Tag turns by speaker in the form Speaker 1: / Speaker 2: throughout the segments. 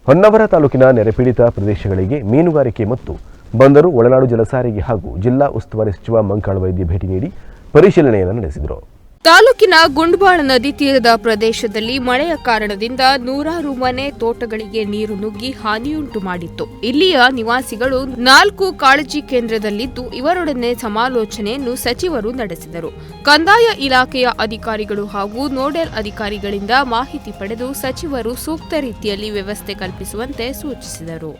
Speaker 1: ಹೊನ್ನಾವರ ತಾಲೂಕಿನ ನೆರೆಪೀಡಿತ ಪ್ರದೇಶಗಳಿಗೆ ಮೀನುಗಾರಿಕೆ ಮತ್ತು ಬಂದರು ಒಳನಾಡು ಜಲಸಾರಿಗೆ ಹಾಗೂ ಜಿಲ್ಲಾ ಉಸ್ತುವಾರಿ ಸಚಿವ ಮಂಕಾಳ ವೈದ್ಯ ಭೇಟಿ ನೀಡಿ ಪರಿಶೀಲನೆಯನ್ನು ನಡೆಸಿದರು.
Speaker 2: ತಾಲೂಕಿನ ಗುಂಡ್ಬಾಳ ನದಿ ತೀರದ ಪ್ರದೇಶದಲ್ಲಿ ಮಳೆಯ ಕಾರಣದಿಂದ ನೂರಾರು ಮನೆ ತೋಟಗಳಿಗೆ ನೀರು ನುಗ್ಗಿ ಹಾನಿಯುಂಟು ಮಾಡಿತ್ತು. ಇಲ್ಲಿಯ ನಿವಾಸಿಗಳು 4 ಕಾಳಜಿ ಕೇಂದ್ರದಲ್ಲಿದ್ದು ಇವರೊಡನೆ ಸಮಾಲೋಚನೆಯನ್ನು ಸಚಿವರು ನಡೆಸಿದರು. ಕಂದಾಯ ಇಲಾಖೆಯ ಅಧಿಕಾರಿಗಳು ಹಾಗೂ ನೋಡೆಲ್ ಅಧಿಕಾರಿಗಳಿಂದ ಮಾಹಿತಿ ಪಡೆದು ಸಚಿವರು ಸೂಕ್ತ ರೀತಿಯಲ್ಲಿ ವ್ಯವಸ್ಥೆ ಕಲ್ಪಿಸುವಂತೆ ಸೂಚಿಸಿದರು.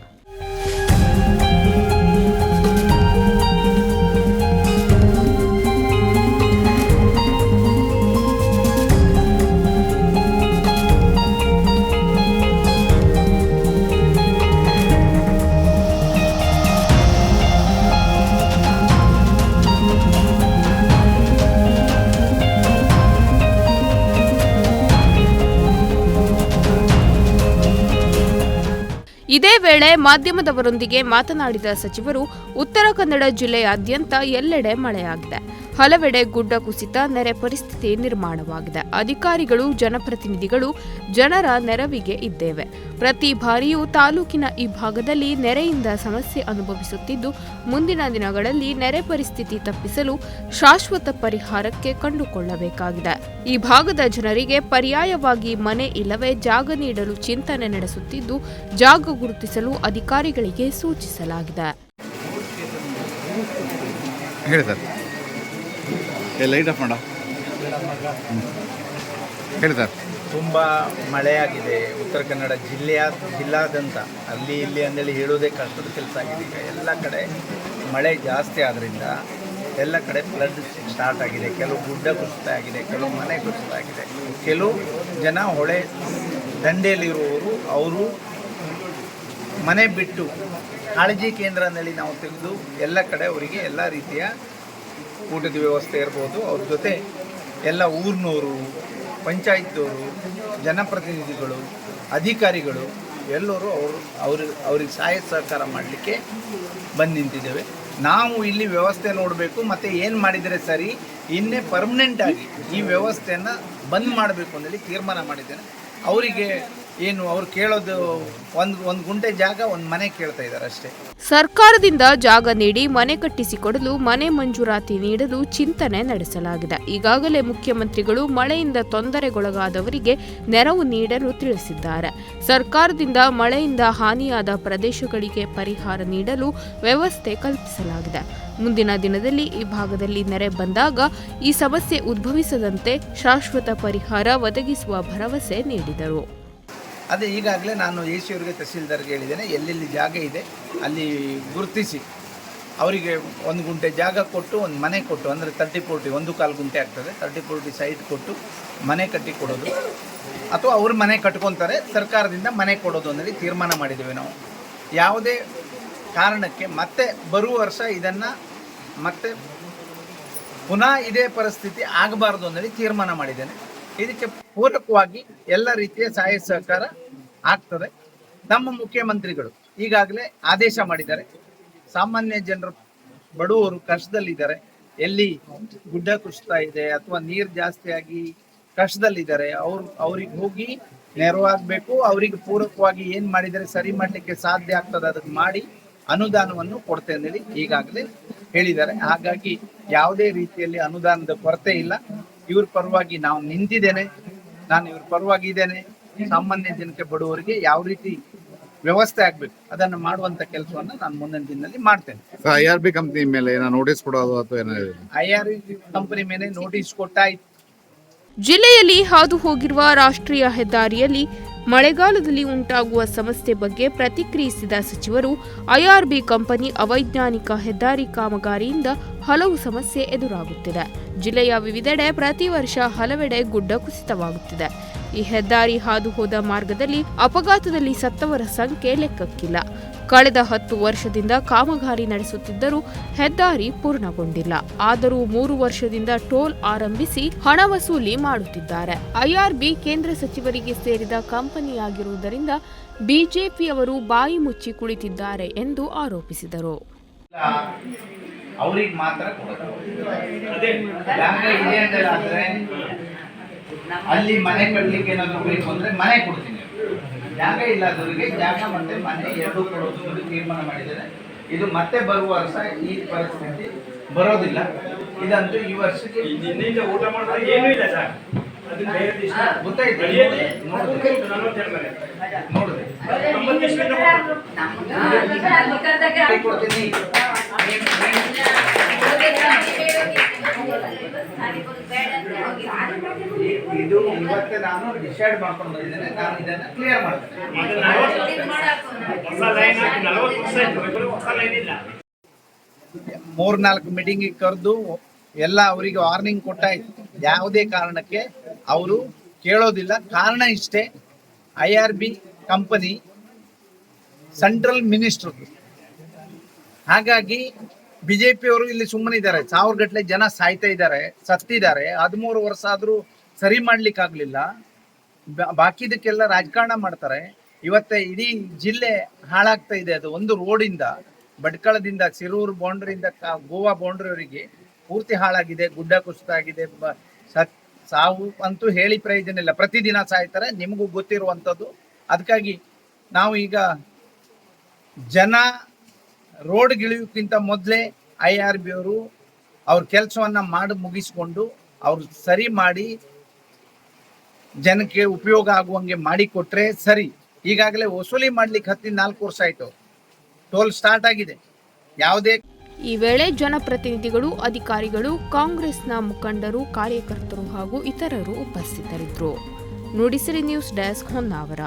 Speaker 2: ಇದೇ ವೇಳೆ ಮಾಧ್ಯಮದವರೊಂದಿಗೆ ಮಾತನಾಡಿದ ಸಚಿವರು, ಉತ್ತರ ಕನ್ನಡ ಜಿಲ್ಲೆಯಾದ್ಯಂತ ಎಲ್ಲೆಡೆ ಮಳೆಯಾಗಿದೆ. ಹಲವೆಡೆ ಗುಡ್ಡ ಕುಸಿತ, ನೆರೆ ಪರಿಸ್ಥಿತಿ ನಿರ್ಮಾಣವಾಗಿದೆ. ಅಧಿಕಾರಿಗಳು, ಜನಪ್ರತಿನಿಧಿಗಳು ಜನರ ನೆರವಿಗೆ ಇದ್ದೇವೆ. ಪ್ರತಿ ಬಾರಿಯೂ ತಾಲೂಕಿನ ಈ ಭಾಗದಲ್ಲಿ ನೆರೆಯಿಂದ ಸಮಸ್ಯೆ ಅನುಭವಿಸುತ್ತಿದ್ದು, ಮುಂದಿನ ದಿನಗಳಲ್ಲಿ ನೆರೆ ಪರಿಸ್ಥಿತಿ ತಪ್ಪಿಸಲು ಶಾಶ್ವತ ಪರಿಹಾರಕ್ಕೆ ಕಂಡುಕೊಳ್ಳಬೇಕಾಗಿದೆ. ಈ ಭಾಗದ ಜನರಿಗೆ ಪರ್ಯಾಯವಾಗಿ ಮನೆ ಇಲ್ಲವೇ ಜಾಗ ನೀಡಲು ಚಿಂತನೆ ನಡೆಸುತ್ತಿದ್ದು, ಜಾಗ ಗುರುತಿಸಲು ಅಧಿಕಾರಿಗಳಿಗೆ ಸೂಚಿಸಲಾಗಿದೆ.
Speaker 3: ತುಂಬ ಮಳೆಯಾಗಿದೆ. ಉತ್ತರ ಕನ್ನಡ ಜಿಲ್ಲಾದ್ಯಂತ ಅಲ್ಲಿ ಇಲ್ಲಿ ಅಂದೇಳಿ ಹೇಳೋದೇ ಕಷ್ಟದ ಕೆಲಸ ಆಗಿದೆ. ಈಗ ಎಲ್ಲ ಕಡೆ ಮಳೆ ಜಾಸ್ತಿ ಆದ್ದರಿಂದ ಎಲ್ಲ ಕಡೆ ಫ್ಲಡ್ ಸ್ಟಾರ್ಟ್ ಆಗಿದೆ. ಕೆಲವು ಗುಡ್ಡ ಕುಸಿತ ಆಗಿದೆ, ಕೆಲವು ಮನೆ ಕುಸಿತ ಆಗಿದೆ. ಕೆಲವು ಜನ ಹೊಳೆ ದಂಡೆಯಲ್ಲಿರುವವರು ಅವರು ಮನೆ ಬಿಟ್ಟು ಕಾಳಜಿ ಕೇಂದ್ರ ಅಂದೇಳಿ ನಾವು ತೆಗೆದು ಎಲ್ಲ ಕಡೆ ಅವರಿಗೆ ಎಲ್ಲ ರೀತಿಯ ಊಟದ ವ್ಯವಸ್ಥೆ ಇರ್ಬೋದು. ಅವ್ರ ಜೊತೆ ಎಲ್ಲ ಊರಿನವರು, ಪಂಚಾಯತ್ದವರು, ಜನಪ್ರತಿನಿಧಿಗಳು, ಅಧಿಕಾರಿಗಳು ಎಲ್ಲರೂ ಅವ್ರಿಗೆ ಸಹಾಯ ಸಹಕಾರ ಮಾಡಲಿಕ್ಕೆ ಬಂದು ನಿಂತಿದ್ದೇವೆ. ನಾವು ಇಲ್ಲಿ ವ್ಯವಸ್ಥೆ ನೋಡಬೇಕು ಮತ್ತು ಏನು ಮಾಡಿದರೆ ಸರಿ, ಇನ್ನೇ ಪರ್ಮನೆಂಟಾಗಿ ಈ ವ್ಯವಸ್ಥೆಯನ್ನು ಬಂದ್ ಮಾಡಬೇಕು ಅಂತೇಳಿ ತೀರ್ಮಾನ ಮಾಡಿದ್ದೇನೆ. ಅವರಿಗೆ ಏನು ಅವ್ರು ಕೇಳೋದು ಒಂದು ಗುಂಟೆ ಜಾಗ, ಒಂದು ಮನೆ ಕೇಳ್ತಾ ಇದ್ದಾರೆ ಅಷ್ಟೇ.
Speaker 2: ಸರ್ಕಾರದಿಂದ ಜಾಗ ನೀಡಿ ಮನೆ ಕಟ್ಟಿಸಿಕೊಡಲು ಮನೆ ಮಂಜೂರಾತಿ ನೀಡಲು ಚಿಂತನೆ ನಡೆಸಲಾಗಿದೆ. ಈಗಾಗಲೇ ಮುಖ್ಯಮಂತ್ರಿಗಳು ಮಳೆಯಿಂದ ತೊಂದರೆಗೊಳಗಾದವರಿಗೆ ನೆರವು ನೀಡಲು ತಿಳಿಸಿದ್ದಾರೆ. ಸರ್ಕಾರದಿಂದ ಮಳೆಯಿಂದ ಹಾನಿಯಾದ ಪ್ರದೇಶಗಳಿಗೆ ಪರಿಹಾರ ನೀಡಲು ವ್ಯವಸ್ಥೆ ಕಲ್ಪಿಸಲಾಗಿದೆ. ಮುಂದಿನ ದಿನದಲ್ಲಿ ಈ ಭಾಗದಲ್ಲಿ ನೆರೆ ಬಂದಾಗ ಈ ಸಮಸ್ಯೆ ಉದ್ಭವಿಸದಂತೆ ಶಾಶ್ವತ ಪರಿಹಾರ ಒದಗಿಸುವ ಭರವಸೆ ನೀಡಿದರು.
Speaker 3: ಅದೇ ಈಗಾಗಲೇ ನಾನು AC ಅವರಿಗೆ, ತಹಸೀಲ್ದಾರ್ಗೆ ಹೇಳಿದ್ದೇನೆ, ಎಲ್ಲೆಲ್ಲಿ ಜಾಗ ಇದೆ ಅಲ್ಲಿ ಗುರುತಿಸಿ ಅವರಿಗೆ 1 ಗುಂಟೆ ಜಾಗ ಕೊಟ್ಟು ಒಂದು ಮನೆ ಕೊಟ್ಟು, ಅಂದರೆ 30-40 1/4 ಗುಂಟೆ ಆಗ್ತದೆ, 30-40 ಸೈಟ್ ಕೊಟ್ಟು ಮನೆ ಕಟ್ಟಿ ಕೊಡೋದು, ಅಥವಾ ಅವ್ರ ಮನೆ ಕಟ್ಕೊತಾರೆ, ಸರ್ಕಾರದಿಂದ ಮನೆ ಕೊಡೋದು ಅನ್ನೋದು ತೀರ್ಮಾನ ಮಾಡಿದ್ದೇವೆ. ನಾವು ಯಾವುದೇ ಕಾರಣಕ್ಕೆ ಮತ್ತೆ ಬರುವ ವರ್ಷ ಇದನ್ನು ಮತ್ತೆ ಪುನಃ ಇದೇ ಪರಿಸ್ಥಿತಿ ಆಗಬಾರ್ದು ಅನ್ನೋದು ತೀರ್ಮಾನ ಮಾಡಿದ್ದೇನೆ. ಇದಕ್ಕೆ ಪೂರಕವಾಗಿ ಎಲ್ಲ ರೀತಿಯ ಸಹಾಯ ಸಹಕಾರ ಆಗ್ತದೆ. ನಮ್ಮ ಮುಖ್ಯಮಂತ್ರಿಗಳು ಈಗಾಗಲೇ ಆದೇಶ ಮಾಡಿದ್ದಾರೆ. ಸಾಮಾನ್ಯ ಜನರು, ಬಡವರು ಕಷ್ಟದಲ್ಲಿದ್ದಾರೆ, ಎಲ್ಲಿ ಗುಡ್ಡ ಕುಸಿತಾ ಇದೆ ಅಥವಾ ನೀರು ಜಾಸ್ತಿಯಾಗಿ ಕಷ್ಟದಲ್ಲಿದ್ದಾರೆ, ಅವ್ರಿಗೆ ಹೋಗಿ ನೆರವಾಗಬೇಕು. ಅವರಿಗೆ ಪೂರಕವಾಗಿ ಏನು ಮಾಡಿದರೆ ಸರಿ ಮಾಡಲಿಕ್ಕೆ ಸಾಧ್ಯ ಆಗ್ತದೆ ಅದಕ್ಕೆ ಮಾಡಿ ಅನುದಾನವನ್ನು ಕೊಡ್ತೇವೆ ಅಂತೇಳಿ ಈಗಾಗಲೇ ಹೇಳಿದ್ದಾರೆ. ಹಾಗಾಗಿ ಯಾವುದೇ ರೀತಿಯಲ್ಲಿ ಅನುದಾನದ ಕೊರತೆ ಇಲ್ಲ. ಇವ್ರ ಪರವಾಗಿ ನಾವು ನಿಂತಿದ್ದೇನೆ, ನಾನು ಇವ್ರ ಪರವಾಗಿ ಇದ್ದೇನೆ. ಸಾಮಾನ್ಯ ಜನಕ್ಕೆ, ಬಡವರಿಗೆ ಯಾವ ರೀತಿ ವ್ಯವಸ್ಥೆ ಆಗಬೇಕು ಅದನ್ನು ಮಾಡುವಂತ ಕೆಲಸವನ್ನು ನಾನು ಮುಂದಿನ ದಿನದಲ್ಲಿ ಮಾಡ್ತೇನೆ.
Speaker 4: IRB ಕಂಪನಿ ಮೇಲೆ ನೋಟಿಸ್ ಕೊಡೋದು ಅಥವಾ
Speaker 3: IRB ಕಂಪನಿ ಮೇಲೆ ನೋಟಿಸ್ ಕೊಟ್ಟಾಯ್ತು.
Speaker 2: ಜಿಲ್ಲೆಯಲ್ಲಿ ಹಾದು ಹೋಗಿರುವ ರಾಷ್ಟ್ರೀಯ ಹೆದ್ದಾರಿಯಲ್ಲಿ ಮಳೆಗಾಲದಲ್ಲಿ ಉಂಟಾಗುವ ಸಮಸ್ಯೆ ಬಗ್ಗೆ ಪ್ರತಿಕ್ರಿಯಿಸಿದ ಸಚಿವರು, IRB ಕಂಪನಿ ಅವೈಜ್ಞಾನಿಕ ಹೆದ್ದಾರಿ ಕಾಮಗಾರಿಯಿಂದ ಹಲವು ಸಮಸ್ಯೆ ಎದುರಾಗುತ್ತಿದೆ. ಜಿಲ್ಲೆಯ ವಿವಿಧೆಡೆ ಪ್ರತಿ ವರ್ಷ ಹಲವೆಡೆ ಗುಡ್ಡ ಕುಸಿತವಾಗುತ್ತಿದೆ. ಈ ಹೆದ್ದಾರಿ ಹಾದು ಹೋದ ಮಾರ್ಗದಲ್ಲಿ ಅಪಘಾತದಲ್ಲಿ ಸತ್ತವರ ಸಂಖ್ಯೆ ಲೆಕ್ಕಕ್ಕಿಲ್ಲ. ಕಳೆದ 10 ವರ್ಷದಿಂದ ಕಾಮಗಾರಿ ನಡೆಸುತ್ತಿದ್ದರೂ ಹೆದ್ದಾರಿ ಪೂರ್ಣಗೊಂಡಿಲ್ಲ. ಆದರೂ 3 ವರ್ಷದಿಂದ ಟೋಲ್ ಆರಂಭಿಸಿ ಹಣ ವಸೂಲಿ ಮಾಡುತ್ತಿದ್ದಾರೆ. IRB ಕೇಂದ್ರ ಸಚಿವರಿಗೆ ಸೇರಿದ ಕಂಪನಿಯಾಗಿರುವುದರಿಂದ ಬಿಜೆಪಿಯವರು ಬಾಯಿ ಮುಚ್ಚಿ ಕುಳಿತಿದ್ದಾರೆ ಎಂದು ಆರೋಪಿಸಿದರು.
Speaker 3: ಅವ್ರಿಗೆ ಮಾತ್ರ ಅಲ್ಲಿ ಮನೆ ಕಟ್ಟಲಿಕ್ಕೆ ಏನಾದರೂ ಬೇಕು ಅಂದರೆ ಮನೆ ಕೊಡ್ತೀನಿ. ಜಾಗ ಇಲ್ಲದವರಿಗೆ ಜಾಗ ಮತ್ತೆ ಮನೆ ಎರಡೂ ಕೊಡೋದು ಎಂದು ತೀರ್ಮಾನ ಮಾಡಿದ್ದೇನೆ. ಇದು ಮತ್ತೆ ಬರುವ ವರ್ಷ ಈ ಪರಿಸ್ಥಿತಿ ಬರೋದಿಲ್ಲ. ಇದಂತೂ ಈ ವರ್ಷಕ್ಕೆ
Speaker 5: ನಿನ್ನೆಯಿಂದ ಊಟ ಮಾಡಿದ್ರೆ ಏನೂ ಇಲ್ಲ ಸರ್. ಅದು ಬೇರೆ ದಿವಸ
Speaker 3: ಗೊತ್ತಾಯ್ತು.
Speaker 5: ಬೆಳೆಯೋದೇ
Speaker 3: ನೋಡಿದೆ
Speaker 5: 47 ಮನೆ.
Speaker 3: ನೋಡಿದೆ
Speaker 5: 90 ಇಸ್ವಿಯಿಂದ
Speaker 3: ಕೊಡ್ತೀನಿ. ಇದು ಇವತ್ತೇ ನಾನು ಡಿಸೈಡ್ ಮಾಡ್ಕೊಂಡು ಬಂದಿದ್ದೇನೆ. ನಾನು ಇದನ್ನ ಕ್ಲಿಯರ್ ಮಾಡ್ತೇನೆ.
Speaker 5: ಅದು 40 ಹೊಸ ಲೈನ್ ಹಾಕಿ 40 ವರ್ಷ ಆಯ್ತು. ಇಬ್ಬರು ಹೊಸ ಲೈನ್ ಇಲ್ಲ.
Speaker 3: 3-4 ಮೀಟಿಂಗಿಗೆ ಕರೆದು ಎಲ್ಲ ಅವರಿಗೆ ವಾರ್ನಿಂಗ್ ಕೊಟ್ಟಾಯ್ತು. ಯಾವುದೇ ಕಾರಣಕ್ಕೆ ಅವರು ಕೇಳೋದಿಲ್ಲ. ಕಾರಣ ಇಷ್ಟೇ, IRB ಕಂಪನಿ ಸೆಂಟ್ರಲ್ ಮಿನಿಸ್ಟರ್. ಹಾಗಾಗಿ ಬಿಜೆಪಿಯವರು ಇಲ್ಲಿ ಸುಮ್ಮನಿದ್ದಾರೆ. 1000 ಗಟ್ಟಲೆ ಜನ ಸಾಯ್ತಾ ಇದ್ದಾರೆ, ಸತ್ತಿದ್ದಾರೆ. 13 ವರ್ಷ ಆದರೂ ಸರಿ ಮಾಡ್ಲಿಕ್ಕಾಗಲಿಲ್ಲ. ಬಾಕಿದಕ್ಕೆಲ್ಲ ರಾಜಕಾರಣ ಮಾಡ್ತಾರೆ. ಇವತ್ತೇ ಇಡೀ ಜಿಲ್ಲೆ ಹಾಳಾಗ್ತಾ ಇದೆ. ಅದು ಒಂದು ರೋಡಿಂದ, ಭಟ್ಕಳದಿಂದ ಸಿರೂರು ಬೌಂಡ್ರಿಯಿಂದ ಗೋವಾ ಬೌಂಡ್ರಿವರೆಗೆ ಪೂರ್ತಿ ಹಾಳಾಗಿದೆ. ಗುಡ್ಡ ಕುಸಿತಾಗಿದೆ. ಸಾವು ಅಂತೂ ಹೇಳಿ ಪ್ರಯೋಜನ ಇಲ್ಲ. ಪ್ರತಿದಿನ ಸಾಯ್ತಾರೆ, ನಿಮಗೂ ಗೊತ್ತಿರುವಂಥದ್ದು. ಅದಕ್ಕಾಗಿ ನಾವು ಈಗ ಜನ ರೋಡ್ಗಿಳಿಯೋಕ್ಕಿಂತ ಮೊದಲೇ IRB ಅವರು ಅವ್ರ ಕೆಲಸವನ್ನ ಮಾಡಿ ಮುಗಿಸ್ಕೊಂಡು ಅವ್ರು ಸರಿ ಮಾಡಿ ಜನಕ್ಕೆ ಉಪಯೋಗ ಆಗುವಂಗೆ ಮಾಡಿಕೊಟ್ರೆ ಸರಿ. ಈಗಾಗಲೇ ವಸೂಲಿ ಮಾಡ್ಲಿಕ್ಕೆ 14 ವರ್ಷ ಆಯ್ತು. ಟೋಲ್ ಸ್ಟಾರ್ಟ್ ಆಗಿದೆ. ಯಾವುದೇ
Speaker 2: ಈ ವೇಳೆ ಜನಪ್ರತಿನಿಧಿಗಳು, ಅಧಿಕಾರಿಗಳು, ಕಾಂಗ್ರೆಸ್ನ ಮುಖಂಡರು, ಕಾರ್ಯಕರ್ತರು ಹಾಗೂ ಇತರರು ಉಪಸ್ಥಿತರಿದ್ದರು. Nudisiri news desk Honnavar.